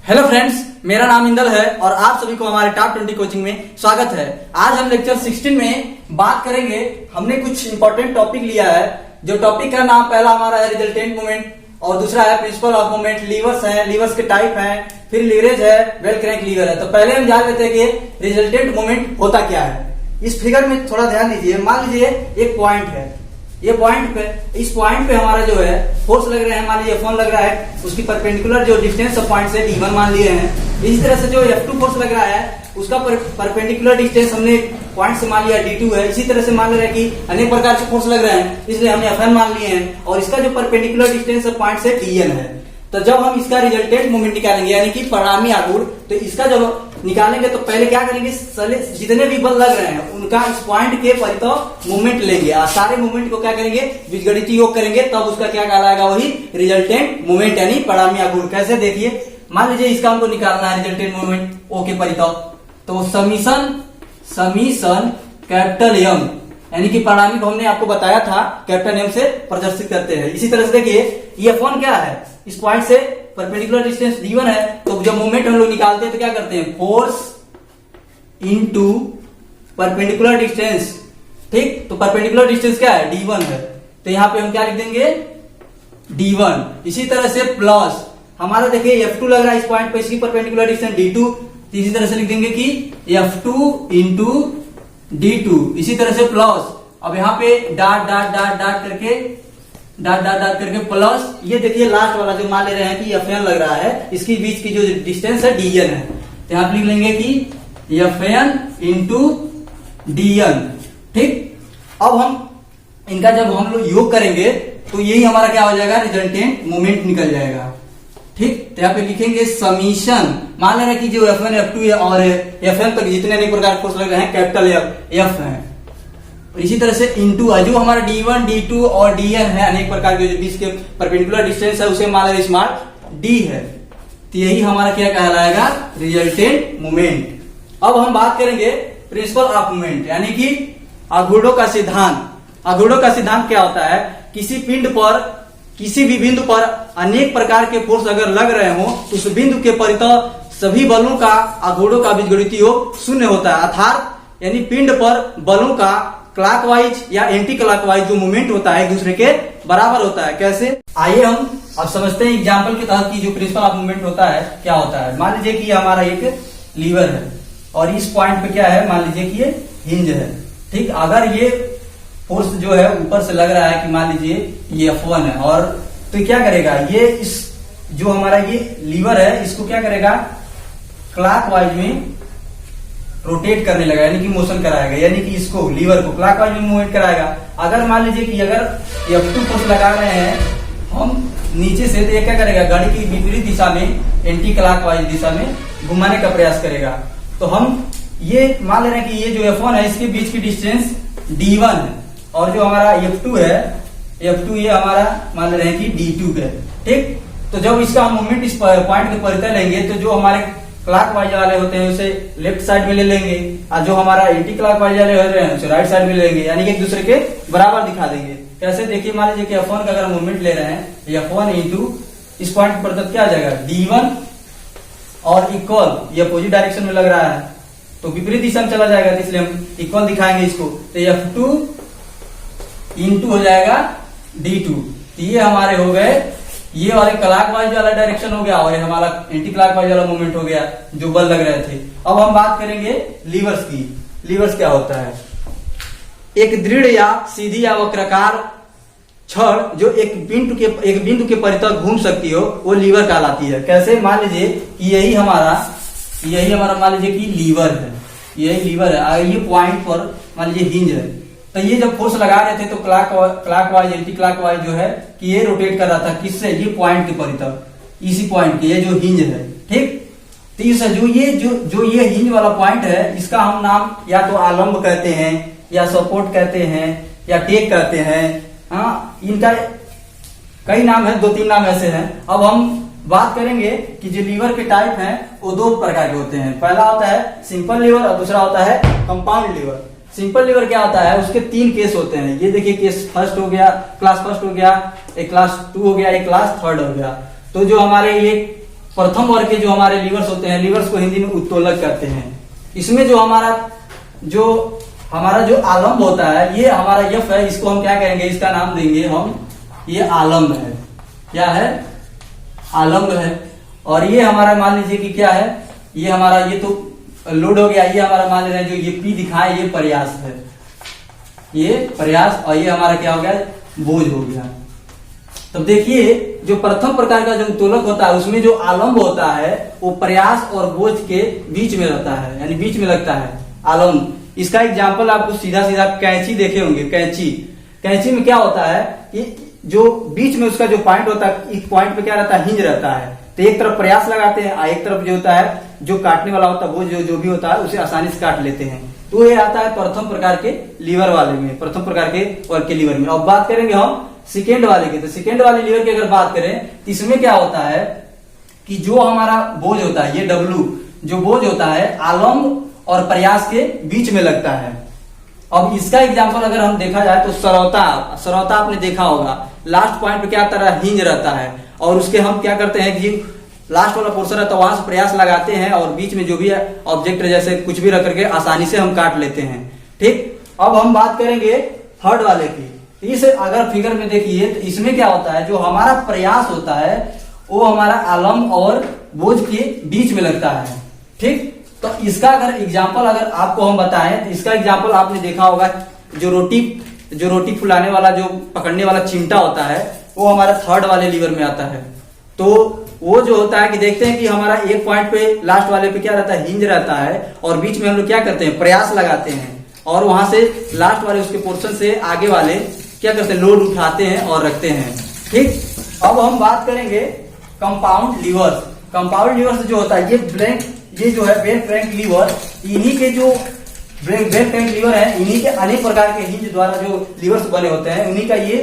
Hello friends, मेरा नाम इंदल है और आप सभी को हमारे टॉप 20 कोचिंग में स्वागत है। आज हम लेक्चर 16 में बात करेंगे। हमने कुछ इंपॉर्टेंट टॉपिक लिया है। जो टॉपिक का नाम पहला हमारा है रिजल्टेंट मोमेंट और दूसरा है प्रिंसिपल ऑफ मोमेंट। लीवर्स हैं, लीवर्स के टाइप हैं, फिर लीवरेज है, वेल क्रैंक लीवर है। तो पहले हम जान लेते हैं कि रिजल्टेंट मोमेंट होता क्या है। इस फिगर में थोड़ा ध्यान दीजिए। मान लीजिए एक पॉइंट है, ये पॉइंट पे, इस पॉइंट पे हमारा जो है फोर्स लग रहे हैं। मान लीजिए F1 लग रहा है, उसकी परपेंडिकुलर जो डिस्टेंस ऑफ पॉइंट से D1 मान लिए हैं। इसी तरह से जो F2 फोर्स लग रहा है, उसका परपेंडिकुलर डिस्टेंस हमने पॉइंट से मान लिया D2 है। इसी तरह से मान ले रहे हैं कि अनेक प्रकार के फोर्स लग रहे हैं, इसलिए हमने Fn मान लिए हैं और इसका जो परपेंडिकुलर डिस्टेंस ऑफ पॉइंट से Dn है। तो जब हम इसका रिजल्टेंट मोमेंट निकालेंगे यानी कि परिणामी आघूर्ण, तो इसका जब निकालेंगे तो पहले क्या करेंगे, जितने भी बल लग रहे हैं उनका इस पॉइंट के परितः मूवमेंट लेंगे और सारे मूवमेंट को क्या करेंगे, बीजगणितीय योग करेंगे। तब उसका क्या कहलाएगा, वही रिजल्टेंट मूवमेंट यानी परिणामी आघूर्ण। कैसे देखिए, मान लीजिए इसका हमको निकालना है रिजल्टेंट मूवमेंट O के परितः, तो समीशन कैपिटल M यानी कि परिणामी को हमने आपको बताया था कैपिटल M से प्रदर्शित करते हैं। इसी तरह से देखिए ये F1 क्या है, इस पॉइंट से परपेंडिकुलर डिस्टेंस D1 है। तो जब मूवमेंट हम लोग निकालते हैं तो क्या करते हैं, फोर्स इनटू परपेंडिकुलर डिस्टेंस। ठीक, तो परपेंडिकुलर डिस्टेंस क्या है, D1 है। तो यहां पे हम क्या लिख देंगे, D1। इसी तरह से प्लस हमारा देखिए F2 लग रहा है इस पॉइंट पे, इसकी परपेंडिकुलर डिस्टेंस D2। इसी तरह से लिख देंगे कि F2 इंटू D2। इसी तरह से प्लस, अब यहाँ पे डाट डाट डाट डाट करके प्लस, ये देखिए लास्ट वाला जो मान ले रहे हैं कि Fn लग रहा है, इसके बीच की जो डिस्टेंस है Dn है। तो यहां लिख लेंगे कि Fn इंटू Dn। ठीक, अब हम इनका जब हम लोग योग करेंगे तो यही हमारा क्या हो जाएगा, रिजल्टेंट मोमेंट निकल जाएगा। ठीक, तो यहाँ पे लिखेंगे समीशन, मान ले रहे हैं कि जो F1 F2 है और Fn तक जितने अनेक प्रकार फोर्स लग रहे हैं कैपिटल F है। इसी तरह से इंटू जो हमारा D1 D2 और Dn है, अनेक प्रकार के जो बीच के परपेंडिकुलर डिस्टेंस है उसे मान ले स्मॉल d है। तो यही हमारा क्या कहलाएगा, रिजल्टेंट मोमेंट। अब हम बात करेंगे प्रिंसिपल ऑफ मोमेंट यानी कि आघूर्णों का सिद्धांत। आघूर्णों का सिद्धांत क्या होता है, किसी पिंड पर किसी भी बिंदु पर अनेक प्रकार के फोर्स अगर लग रहे हो तो उस बिंदु के परितः सभी बलों का आघूर्णों का बीजगणितीय योग शून्य होता है। अर्थात यानी पिंड पर बलों का क्लॉकवाइज या एंटी क्लॉकवाइज जो मूवमेंट होता है एक दूसरे के बराबर होता है। कैसे, आइए हम अब समझते हैं एग्जांपल के तहत कि जो प्रिंसिपल ऑफ मूवमेंट होता है क्या होता है। मान लीजिए कि हमारा एक लीवर है और इस पॉइंट पे क्या है, मान लीजिए कि ये हिंज है। ठीक, अगर ये फोर्स जो है ऊपर से लग रहा है कि मान लीजिए ये F1 है, और तो क्या करेगा, ये इस जो हमारा ये लीवर है इसको क्या करेगा, क्लॉकवाइज में रोटेट करने लगा यानी कि मोशन कराएगा, यानी कि इसको लीवर को क्लॉकवाइज में मूवमेंट कराएगा। अगर मान लीजिए कि अगर F2 फोर्स लगा रहे हैं हम नीचे से, तो ये क्या करेगा, गाड़ी की विपरीत दिशा में एंटी क्लॉकवाइज दिशा में घुमाने का प्रयास करेगा। तो हम ये मान ले रहे हैं कि ये जो F1 है इसके बीच की डिस्टेंस D1 है और जो हमारा F2 है, F2 ये हमारा मान ले रहे हैं कि D2 है। ठीक, तो जब इसका हम मूवमेंट इस पॉइंट के परितः लेंगे तो जो हमारे क्लॉकवाइज वाले होते हैं उसे लेफ्ट साइड में ले लेंगे और जो हमारा एंटी क्लॉकवाइज वाले होते हैं उसे राइट साइड में ले लेंगे, यानी कि एक दूसरे के बराबर दिखा देंगे। कैसे, देखिए मान लीजिए कि F1 का अगर मूवमेंट ले रहे हैं, F1 इंटू इस पॉइंट पर क्या आ जाएगा, D1 और इक्वल, ये अपोजिट डायरेक्शन में लग रहा है तो विपरीत दिशा में चला जाएगा, तो इसलिए हम इक्वल दिखाएंगे इसको। तो F2 इंटू हो जाएगा D2। तो ये हमारे हो गए, ये वाले क्लॉकवाइज वाला डायरेक्शन हो गया और ये हमारा एंटी क्लॉकवाइज वाला मूवमेंट हो गया जो बल लग रहे थे। अब हम बात करेंगे लीवर्स की। लीवर्स क्या होता है, एक दृढ़ या सीधी या वक्राकार छड़ जो एक बिंदु के परितः घूम सकती हो वो लीवर कहलाती है। कैसे, मान लीजिए कि यही हमारा मान लीजिए कि लीवर है, यही लीवर है, ये पॉइंट पर मान लीजिए हिंज है। तो ये जब फोर्स लगा रहे थे तो क्लॉकवाइज एंटी क्लॉकवाइज जो है कि ये रोटेट कर रहा था, किससे, ये पॉइंट के परितः, इसी पॉइंट के, ये जो हिंज है। ठीक, तो इस जो ये हिंज वाला पॉइंट है इसका हम नाम या तो आलम्ब कहते हैं या सपोर्ट कहते हैं या टेक कहते हैं। हाँ, इनका कई नाम है, 2-3 नाम ऐसे हैं। अब हम बात करेंगे कि जो लीवर के टाइप हैं वो 2 प्रकार के होते हैं। पहला होता है सिंपल लीवर और दूसरा होता है कंपाउंड लीवर। सिंपल लीवर क्या होता है, उसके 3 केस होते हैं। ये देखिए केस फर्स्ट हो गया, क्लास फर्स्ट हो गया, एक क्लास 2 हो गया, एक क्लास 3 हो गया। तो जो हमारे ये प्रथम वर्ग के जो हमारे लीवर्स होते हैं, लीवर्स को हिंदी में उत्तोलक कहते हैं। इसमें जो हमारा जो आलम्ब होता है, ये हमारा यफ है, इसको हम क्या कहेंगे, इसका नाम देंगे हम, ये आलम्ब है। क्या है? आलम्ब है। और ये हमारा मान लीजिए कि क्या है, ये हमारा, ये तो लोड हो गया, ये हमारा मान ले रहे हैं जो ये पी दिखाए, ये प्रयास है, ये प्रयास, और ये हमारा क्या हो गया, बोझ हो गया। तब देखिए जो प्रथम प्रकार का जो उत्तोलक होता है उसमें जो आलम्ब होता है वो प्रयास और बोझ के बीच में रहता है, यानी बीच में लगता है आलम्ब। इसका एग्जाम्पल आपको सीधा सीधा कैंची देखे होंगे। कैंची में क्या होता है कि जो बीच में उसका जो पॉइंट होता है, एक पॉइंट पे क्या रहता है, हिंज रहता है। तो एक तरफ प्रयास लगाते हैं, एक तरफ जो होता है, जो काटने वाला होता है, वो जो भी होता है उसे आसानी से काट लेते हैं। तो ये आता है प्रथम प्रकार के लीवर वाले में, प्रथम प्रकार के वर्ग के लीवर में। अब बात करेंगे हम सेकेंड वाले की। तो सेकेंड वाले लीवर की अगर बात करें तो इसमें क्या होता है कि जो हमारा बोझ होता है, ये डब्लू जो बोझ होता है, आलम्ब और प्रयास के बीच में लगता है। अब इसका एग्जाम्पल अगर हम देखा जाए तो सरौता आपने देखा होगा, लास्ट पॉइंट पे क्या तरह हिंज रहता है, और उसके हम क्या करते हैं कि लास्ट वाला पोर्शन रहता है, वहां से प्रयास लगाते हैं और बीच में जो भी ऑब्जेक्ट जैसे कुछ भी रख करके आसानी से हम काट लेते हैं। ठीक, अब हम बात करेंगे थर्ड वाले की। इस अगर फिगर में देखिए तो इसमें क्या होता है, जो हमारा प्रयास होता है वो हमारा आलम्ब और बोझ के बीच में लगता है। ठीक, तो इसका अगर एग्जाम्पल अगर आपको हम बताएं तो इसका एग्जाम्पल आपने देखा होगा, जो रोटी फुलाने वाला, जो पकड़ने वाला चिमटा होता है, वो हमारा थर्ड वाले लीवर में आता है। तो वो जो होता है कि देखते हैं कि हमारा एक पॉइंट पे लास्ट वाले पे क्या रहता है, हिंज रहता है, और बीच में हम लोग क्या करते हैं, प्रयास लगाते हैं, और वहां से लास्ट वाले उसके पोर्शन से आगे वाले क्या करते हैं, लोड उठाते हैं और रखते हैं। ठीक, अब हम बात करेंगे कंपाउंड लीवर्स। कंपाउंड लीवर्स जो होता है, ये जो है बेल क्रैंक लीवर, इन्हीं के जो बेल क्रैंक लीवर है, इन्हीं के अनेक प्रकार के हिंज द्वारा जो लीवर्स बने होते हैं, उन्हीं का ये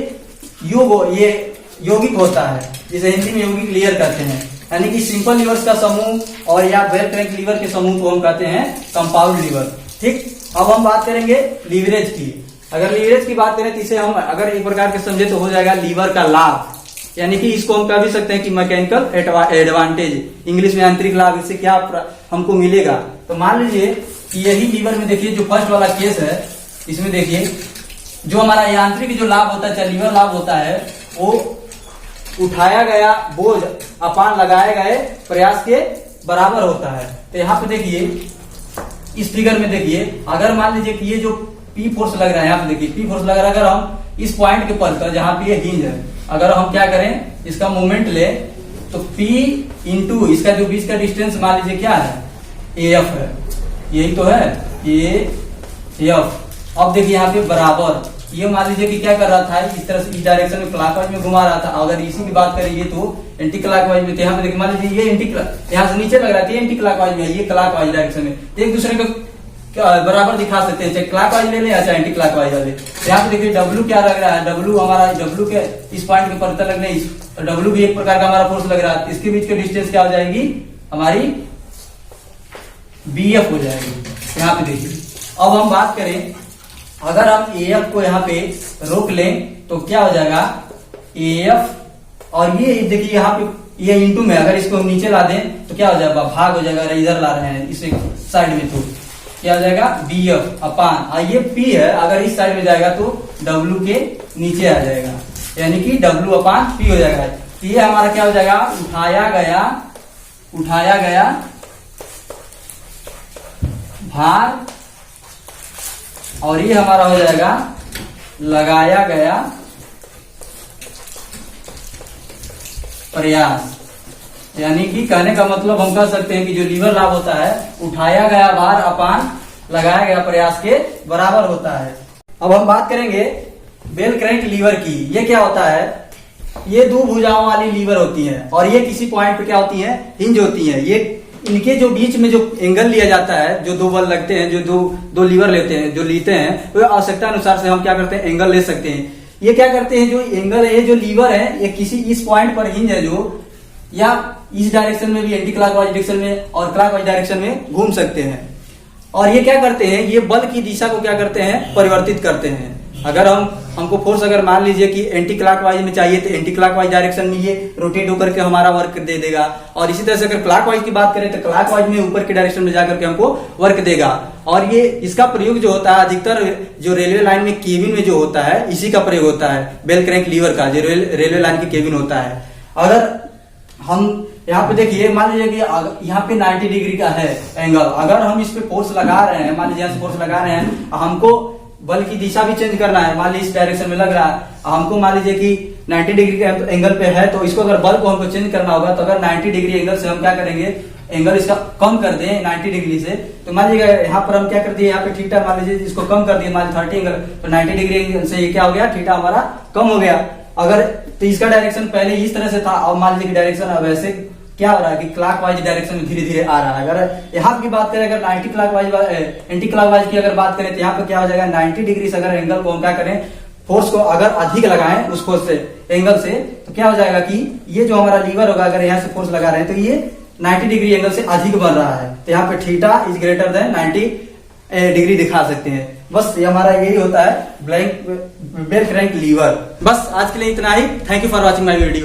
यौगिक होता है, जिसे हिंदी में यौगिक लेयर कहते हैं। यानी कि सिंपल लीवर्स का समूह और या बेल क्रैंक लीवर के समूह को हम कहते हैं कंपाउंड लीवर। ठीक, अब हम बात करेंगे लीवरेज की। अगर लीवरेज की बात करें तो इसे हम अगर एक प्रकार के समझे तो हो जाएगा लीवर का लाभ, यानी कि इसको हम कह भी सकते हैं कि मैकेनिकल एडवांटेज, इंग्लिश में आंतरिक लाभ। इससे क्या हमको मिलेगा, तो मान लीजिए कि यही लीवर में देखिए जो फर्स्ट वाला केस है, इसमें देखिए जो हमारा यांत्रिक जो लाभ होता है, चाहे लीवर लाभ होता है, वो उठाया गया बोझ अपान लगाए गए प्रयास के बराबर होता है। तो यहाँ पे देखिए इस फिगर में देखिए, अगर मान लीजिए कि ये जो पी फोर्स लग रहा है, यहाँ पे देखिए पी फोर्स लग रहा है, अगर हम इस पॉइंट के पर जहाँ पे ये हिंज है, अगर हम क्या करें, इसका मूवमेंट ले तो P इंटू इसका जो बीच का डिस्टेंस मान लीजिए क्या है, AF है, यही तो है AF। अब देखिए यहाँ पे बराबर, ये मान लीजिए कि क्या कर रहा था, इस तरह से इस डायरेक्शन में क्लॉकवाइज में घुमा रहा था। अगर इसी की बात करेंगे तो एंटी क्लॉकवाइज में, यहाँ पे देखिए मान लीजिए ये यहाँ से नीचे लग रहा था, ये एंटी क्लॉकवाइज में, ये क्लॉकवाइज डायरेक्शन में, एक दूसरे को बराबर दिखा सकते हैं, चाहे क्लॉकवाइज ले ले या चाहे एंटी क्लॉकवाइज वाले। यहाँ पे देखिए W क्या लग रहा है, W हमारा W के इस पॉइंट के परत लगने, W भी एक प्रकार का हमारा फोर्स लग रहा है, इसके बीच के डिस्टेंस क्या हो जाएगी, हमारी BF हो जाएगी। यहाँ पे देखिए, अब हम बात करें, अगर हम AF को यहाँ पे रोक लें तो क्या हो जाएगा, AF, और ये देखिए यहाँ पे ये इंटू में, अगर इसको हम नीचे ला दें तो क्या हो जाएगा, भाग हो जाएगा। अगर इधर ला रहे हैं इस साइड में तो क्या हो जाएगा, BF अपान, और ये P है, अगर इस साइड में जाएगा तो W के नीचे आ जाएगा, यानी कि W अपान P हो जाएगा। तो ये हमारा क्या हो जाएगा, उठाया गया भार, और ये हमारा हो जाएगा लगाया गया प्रयास। यानी कि कहने का मतलब हम कह सकते हैं कि जो लीवर लाभ होता है, उठाया गया भार अपान लगाया गया प्रयास के बराबर होता है। अब हम बात करेंगे बेल क्रैंक लीवर की। ये क्या होता है, ये दो भुजाओं वाली लीवर होती है, और ये किसी पॉइंट पे क्या होती है, हिंज होती है। ये इनके जो बीच में जो एंगल लिया जाता है, जो दो बल लगते हैं, जो दो लीवर लेते हैं, तो आवश्यकता अनुसार से हम क्या करते हैं, एंगल ले सकते हैं। ये क्या करते हैं, जो एंगल है, जो लीवर है, ये किसी इस पॉइंट पर हिंज है जो, या इस डायरेक्शन में भी एंटी क्लॉकवाइज डायरेक्शन में और क्लॉकवाइज डायरेक्शन में घूम सकते हैं। और ये क्या करते हैं, ये बल की दिशा को क्या करते हैं, परिवर्तित करते हैं। अगर हमको फोर्स अगर मान लीजिए कि एंटी क्लॉकवाइज में चाहिए तो एंटी क्लॉकवाइज डायरेक्शन में ये रोटेट होकर के हमारा वर्क दे देगा, और इसी तरह से अगर क्लॉकवाइज की बात करें तो क्लॉकवाइज में ऊपर के डायरेक्शन में जाकर के हमको वर्क देगा। और ये इसका प्रयोग जो होता है अधिकतर जो रेलवे लाइन में केबिन में जो होता है इसी का प्रयोग होता है, बेल क्रैंक लीवर का, जो रेलवे लाइन की केबिन होता है। अगर हम यहाँ पे देखिए, मान लीजिए कि यहाँ पे 90 डिग्री का है एंगल, अगर हम इस पे फोर्स लगा रहे हैं, मान लीजिए यहाँ से फोर्स लगा रहे हैं, हमको बल की दिशा भी चेंज करना है, मान लीजिए इस डायरेक्शन में लग रहा है, हमको मान लीजिए कि 90 डिग्री के एंगल पे है, तो इसको अगर बल को हमको चेंज करना होगा तो अगर 90 डिग्री एंगल से हम क्या करेंगे, एंगल इसका कम कर दें 90 डिग्री से, तो मान लीजिएगा यहाँ पर हम क्या कर दिए, यहाँ पे थीटा मान लीजिए इसको कम कर दिए, मान लीजिए 30 एंगल, तो 90 डिग्री एंगल से ये क्या हो गया, थीटा हमारा कम हो गया। अगर तो इसका डायरेक्शन पहले इस तरह से था, और मान लीजिए डायरेक्शन अब ऐसे क्या हो रहा है कि क्लॉकवाइज डायरेक्शन में धीरे धीरे आ रहा है। अगर यहाँ की बात करें, अगर 90 क्लॉकवाइज एंटी क्लॉकवाइज की अगर बात करें तो यहाँ पे क्या हो जाएगा, 90 डिग्री से अगर एंगल को हम क्या करें, फोर्स को अगर अधिक लगाएं उस फोर्स से एंगल से, तो क्या हो जाएगा कि ये जो हमारा लीवर होगा, अगर यहाँ से फोर्स लगा रहे हैं तो ये 90 डिग्री एंगल से अधिक बन रहा है, तो यहाँ पे theta is greater than 90 degree दिखा सकते हैं। बस ये हमारा यही होता है बेल क्रैंक लीवर। बस आज के लिए इतना ही। Thank you for watching my video.